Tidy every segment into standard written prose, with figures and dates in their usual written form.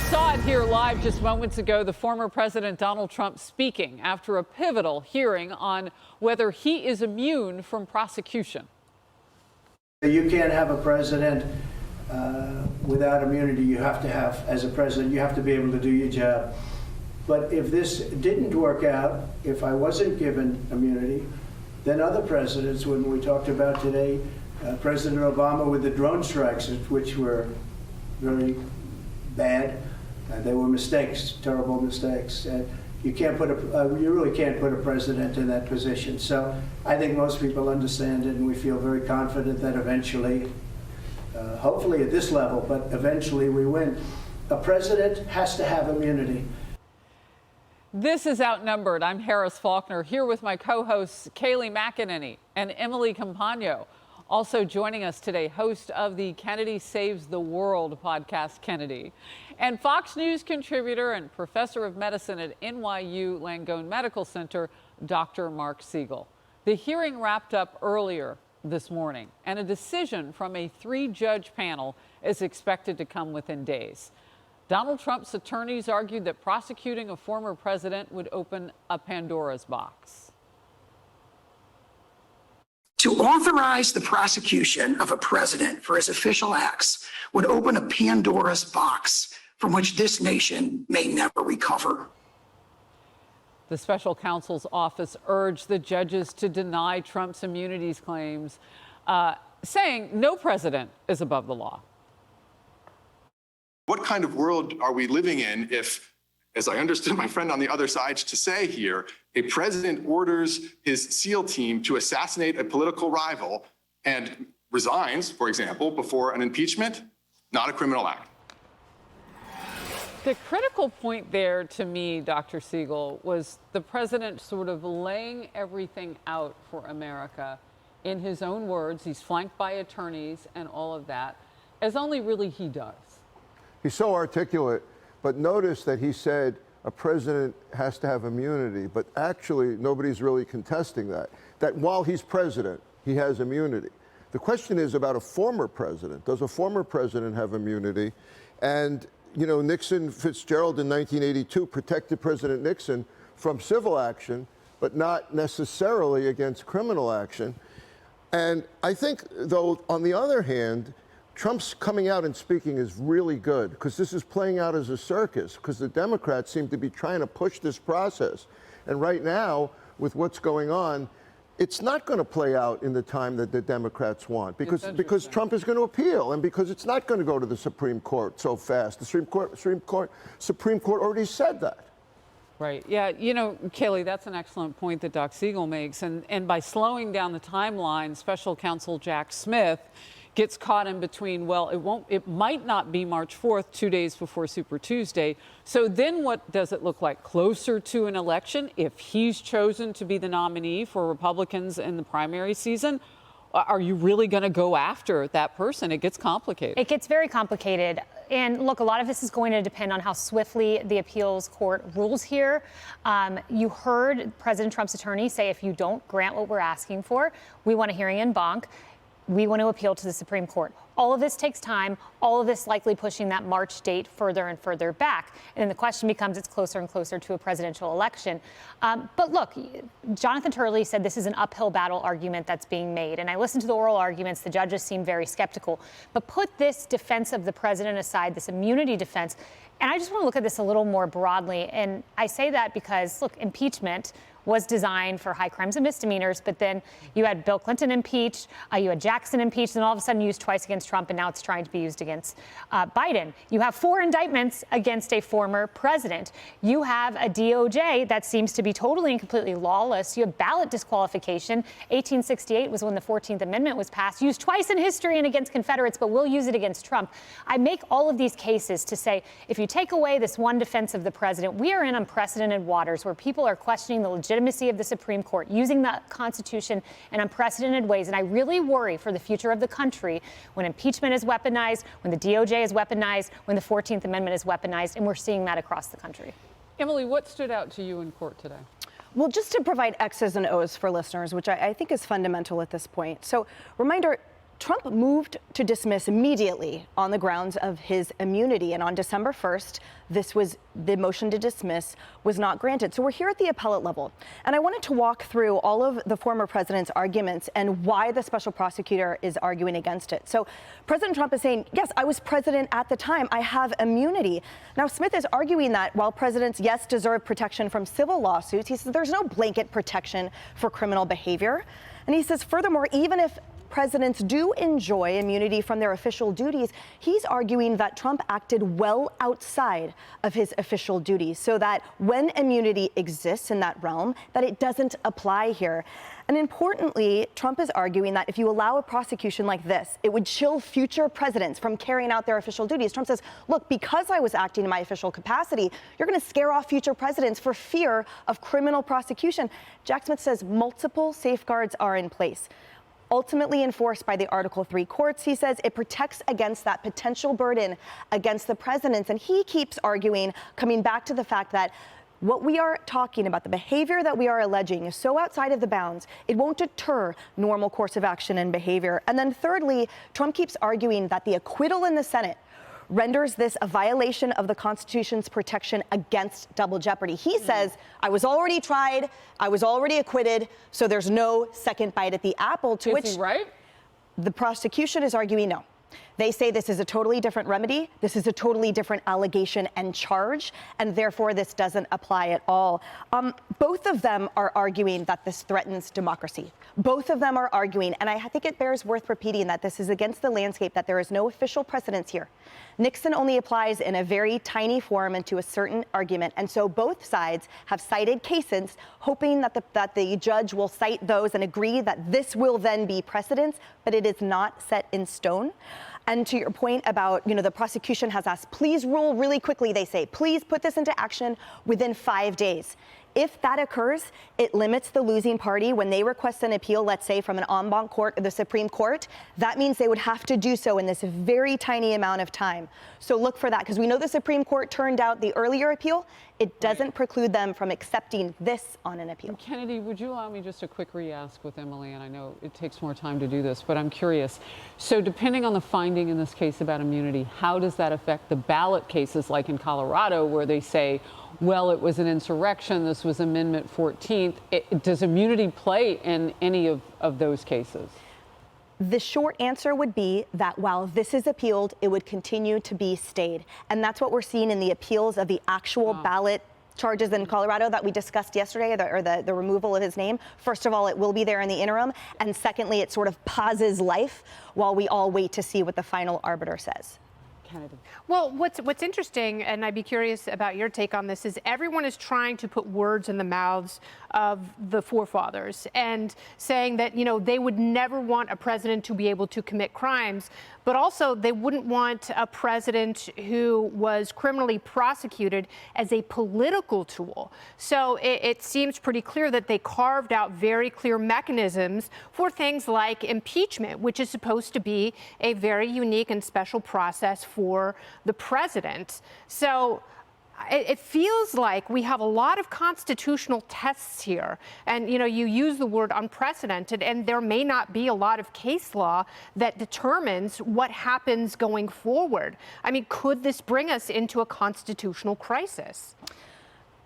Saw it here live just moments ago, the former President Donald Trump speaking after a pivotal hearing on whether he is immune from prosecution. You can't have a president without immunity. You have to have, as a president, you have to be able to do your job. But if this didn't work out, if I wasn't given immunity, then other presidents, when we talked about today, President Obama with the drone strikes, which were very bad, they were mistakes, terrible mistakes. You really can't put a president in that position. So I think most people understand it, and we feel very confident that eventually, hopefully at this level, but eventually we win. A president has to have immunity. This is Outnumbered. I'm Harris Faulkner, here with my co-hosts Kayleigh McEnany and Emily Campagno. Also joining us today, host of the Kennedy Saves the World podcast, Kennedy, and Fox News contributor and professor of medicine at NYU Langone Medical Center, Dr. Mark Siegel. The hearing wrapped up earlier this morning, and a decision from a 3-judge panel is expected to come within days. Donald Trump's attorneys argued that prosecuting a former president would open a Pandora's box. To authorize the prosecution of a president for his official acts would open a Pandora's box from which this nation may never recover. The special counsel's office urged the judges to deny Trump's immunities claims, saying no president is above the law. What kind of world are we living in if, as I understood my friend on the other side to say here, a president orders his SEAL team to assassinate a political rival and resigns, for example, before an impeachment? Not a criminal act. The critical point there to me, Dr. Siegel, was the president sort of laying everything out for America in his own words. He's flanked by attorneys and all of that, as only really he does. He's so articulate, but notice that he said a president has to have immunity, but actually nobody's really contesting that while he's president, he has immunity. The question is about a former president. Does a former president have immunity? And, you know, Nixon, Fitzgerald in 1982 protected President Nixon from civil action, but not necessarily against criminal action. And I think, though, on the other hand, Trump's coming out and speaking is really good, because this is playing out as a circus, because the Democrats seem to be trying to push this process. And right now, with what's going on, it's not going to play out in the time that the Democrats want, because Trump is going to appeal, and because it's not going to go to the Supreme Court so fast. The Supreme Court already said that. Right. Yeah. You know, Kayleigh, that's an excellent point that Doc Siegel makes. And by slowing down the timeline, special counsel Jack Smith gets caught in between, well, it might not be March 4th, 2 days before Super Tuesday. So then what does it look like? Closer to an election, if he's chosen to be the nominee for Republicans in the primary season, are you really going to go after that person? It gets complicated. It gets very complicated. And look, a lot of this is going to depend on how swiftly the appeals court rules here. You heard President Trump's attorney say, if you don't grant what we're asking for, we want a hearing en banc. We want to appeal to the Supreme Court. All of this takes time, all of this likely pushing that March date further and further back. And then the question becomes, it's closer and closer to a presidential election. But look, Jonathan Turley said this is an uphill battle argument that's being made. And I listened to the oral arguments. The judges seem very skeptical. But put this defense of the president aside, this immunity defense, and I just want to look at this a little more broadly. And I say that because, look, impeachment was designed for high crimes and misdemeanors, but then you had Bill Clinton impeached, you had Jackson impeached, and all of a sudden used twice against Trump, and now it's trying to be used against Biden. You have 4 indictments against a former president. You have a DOJ that seems to be totally and completely lawless. You have ballot disqualification. 1868 was when the 14th Amendment was passed, used twice in history and against Confederates, but we'll use it against Trump. I make all of these cases to say, if you take away this one defense of the president, we are in unprecedented waters where people are questioning the legitimacy of the Supreme Court, using the Constitution in unprecedented ways. And I really worry for the future of the country when impeachment is weaponized, when the DOJ is weaponized, when the 14th Amendment is weaponized, and we're seeing that across the country. Emily, what stood out to you in court today? Well, just to provide X's and O's for listeners, which I think is fundamental at this point. So, reminder, Trump moved to dismiss immediately on the grounds of his immunity. And on December 1st, the motion to dismiss was not granted. So we're here at the appellate level. And I wanted to walk through all of the former president's arguments and why the special prosecutor is arguing against it. So President Trump is saying, yes, I was president at the time. I have immunity. Now, Smith is arguing that while presidents, yes, deserve protection from civil lawsuits, he says there's no blanket protection for criminal behavior. And he says, furthermore, even if presidents do enjoy immunity from their official duties, he's arguing that Trump acted well outside of his official duties, so that when immunity exists in that realm, that it doesn't apply here. And importantly, Trump is arguing that if you allow a prosecution like this, it would chill future presidents from carrying out their official duties. Trump says, look, because I was acting in my official capacity, you're going to scare off future presidents for fear of criminal prosecution. Jack Smith says multiple safeguards are in place, ultimately enforced by the Article III courts. He says it protects against that potential burden against the presidents. And he keeps arguing, coming back to the fact that what we are talking about, the behavior that we are alleging, is so outside of the bounds, it won't deter normal course of action and behavior. And then thirdly, Trump keeps arguing that the acquittal in the Senate renders this a violation of the Constitution's protection against double jeopardy. He says, I was already tried, I was already acquitted, so there's no second bite at the apple, to which he right? The prosecution is arguing no. They say this is a totally different remedy, this is a totally different allegation and charge, and therefore this doesn't apply at all. Both of them are arguing that this threatens democracy. Both of them are arguing, and I think it bears worth repeating, that this is against the landscape, that there is no official precedence here. Nixon only applies in a very tiny form and to a certain argument, and so both sides have cited cases, hoping that the judge will cite those and agree that this will then be precedence, but it is not set in stone. And to your point about, the prosecution has asked, please rule really quickly, they say. Please put this into action within 5 days. If that occurs, it limits the losing party when they request an appeal, let's say from an en banc court or the Supreme Court. That means they would have to do so in this very tiny amount of time. So look for that, because we know the Supreme Court turned out the earlier appeal. It doesn't preclude them from accepting this on an appeal. Kennedy, would you allow me just a quick re-ask with Emily? And I know it takes more time to do this, but I'm curious. So depending on the finding in this case about immunity, how does that affect the ballot cases like in Colorado, where they say, well, it was an insurrection, this was Amendment 14th. Does immunity play in any of those cases? The short answer would be that while this is appealed, it would continue to be stayed. And that's what we're seeing in the appeals of the actual ballot charges in Colorado that we discussed yesterday, the removal of his name. First of all, it will be there in the interim. And secondly, it sort of pauses life while we all wait to see what the final arbiter says. Kennedy. Well, what's interesting, and I'd be curious about your take on this, is everyone is trying to put words in the mouths of the forefathers and saying that, they would never want a president to be able to commit crimes, but also they wouldn't want a president who was criminally prosecuted as a political tool. So it seems pretty clear that they carved out very clear mechanisms for things like impeachment, which is supposed to be a very unique and special process for the president. So it feels like we have a lot of constitutional tests here. And, you use the word unprecedented, and there may not be a lot of case law that determines what happens going forward. I mean, could this bring us into a constitutional crisis?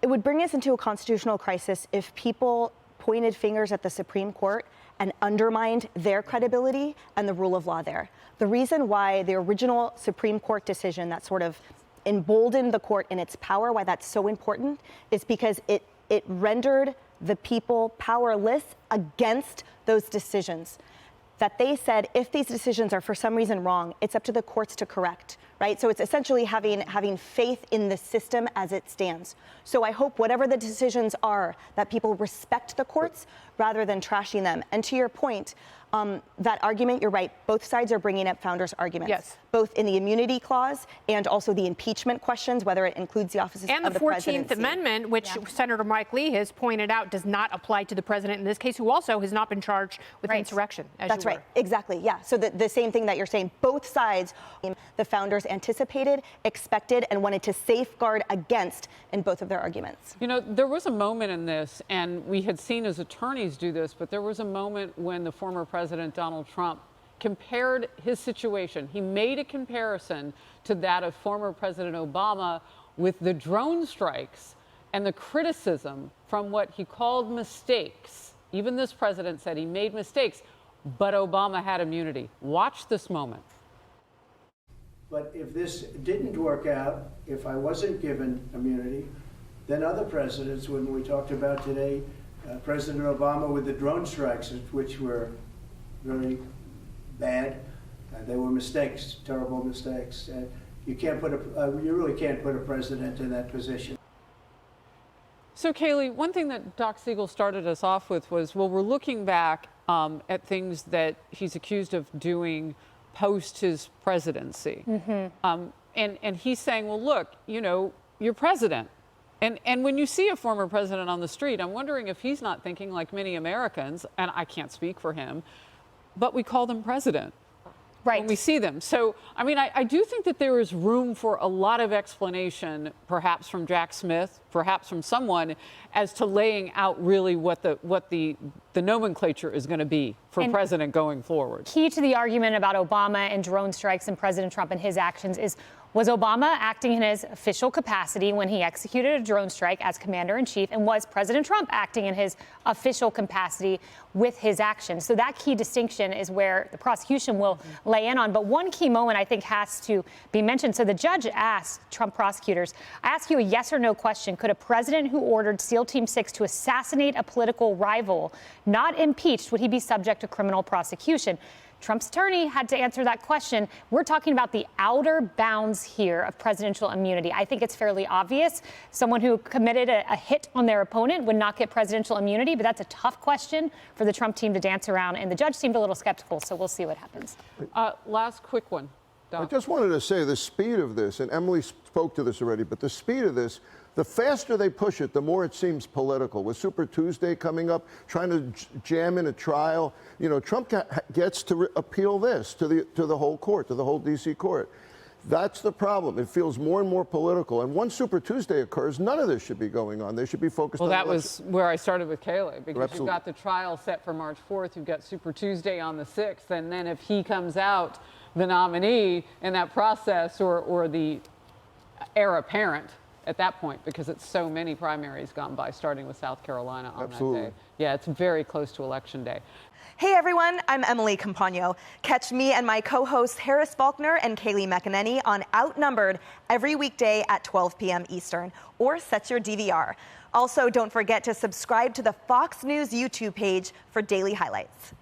It would bring us into a constitutional crisis if people pointed fingers at the Supreme Court and undermined their credibility and the rule of law there. The reason why the original Supreme Court decision that sort of emboldened the court in its power, why that's so important, is because it rendered the people powerless against those decisions. That they said, if these decisions are for some reason wrong, it's up to the courts to correct, right? So it's essentially having faith in the system as it stands. So I hope whatever the decisions are, that people respect the courts rather than trashing them. And to your point, that argument, you're right, both sides are bringing up founders' arguments. Yes. Both in the immunity clause and also the impeachment questions, whether it includes the offices and of the presidency. And the 14th Amendment, which Senator Mike Lee has pointed out does not apply to the president in this case, who also has not been charged with insurrection. That's right, exactly, yeah. So the same thing that you're saying, both sides, the founders anticipated, expected, and wanted to safeguard against in both of their arguments. There was a moment in this, and we had seen as attorneys do this, but there was a moment when the former President Donald Trump compared his situation. He made a comparison to that of former President Obama with the drone strikes and the criticism from what he called mistakes. Even this president said he made mistakes, but Obama had immunity. Watch this moment. But if this didn't work out, if I wasn't given immunity, then other presidents, when we talked about today, President Obama with the drone strikes, which were very bad, they were mistakes, terrible mistakes. You really can't put a president in that position. So, Kayleigh, one thing that Doc Siegel started us off with was, well, we're looking back at things that he's accused of doing post his presidency. And he's saying, well, look, you're president. And when you see a former president on the street, I'm wondering if he's not thinking like many Americans, and I can't speak for him, but we call them president. Right. When we see them. So, I mean, I do think that there is room for a lot of explanation, perhaps from Jack Smith, perhaps from someone, as to laying out really what the nomenclature is going to be for president going forward. Key to the argument about Obama and drone strikes and President Trump and his actions is, was Obama acting in his official capacity when he executed a drone strike as commander-in-chief, and was President Trump acting in his official capacity with his actions? So that key distinction is where the prosecution will lay in on. But one key moment I think has to be mentioned. So the judge asked Trump prosecutors, I ask you a yes or no question. Could a president who ordered SEAL Team 6 to assassinate a political rival, not impeached, would he be subject to criminal prosecution? Trump's attorney had to answer that question. We're talking about the outer bounds here of presidential immunity. I think it's fairly obvious. Someone who committed a hit on their opponent would not get presidential immunity, but that's a tough question for the Trump team to dance around. And the judge seemed a little skeptical, so we'll see what happens. Last quick one, Doc. I just wanted to say the speed of this, and Emily spoke to this already, but the speed of this, the faster they push it, the more it seems political. With Super Tuesday coming up, trying to jam in a trial, Trump gets to appeal this to the whole court, to the whole D.C. court. That's the problem. It feels more and more political. And once Super Tuesday occurs, none of this should be going on. They should be focused on that was where I started with Kayleigh, because Absolutely. you've got the trial set for March 4th. You've got Super Tuesday on the 6th. And then if he comes out the nominee in that process, or the heir apparent at that point, because it's so many primaries gone by, starting with South Carolina on Absolutely. that day. Yeah, it's very close to Election Day. Hey everyone, I'm Emily Compagno. Catch me and my co-hosts Harris Faulkner and Kayleigh McEnany on Outnumbered every weekday at 12 p.m. Eastern, or set your DVR. Also, don't forget to subscribe to the Fox News YouTube page for daily highlights.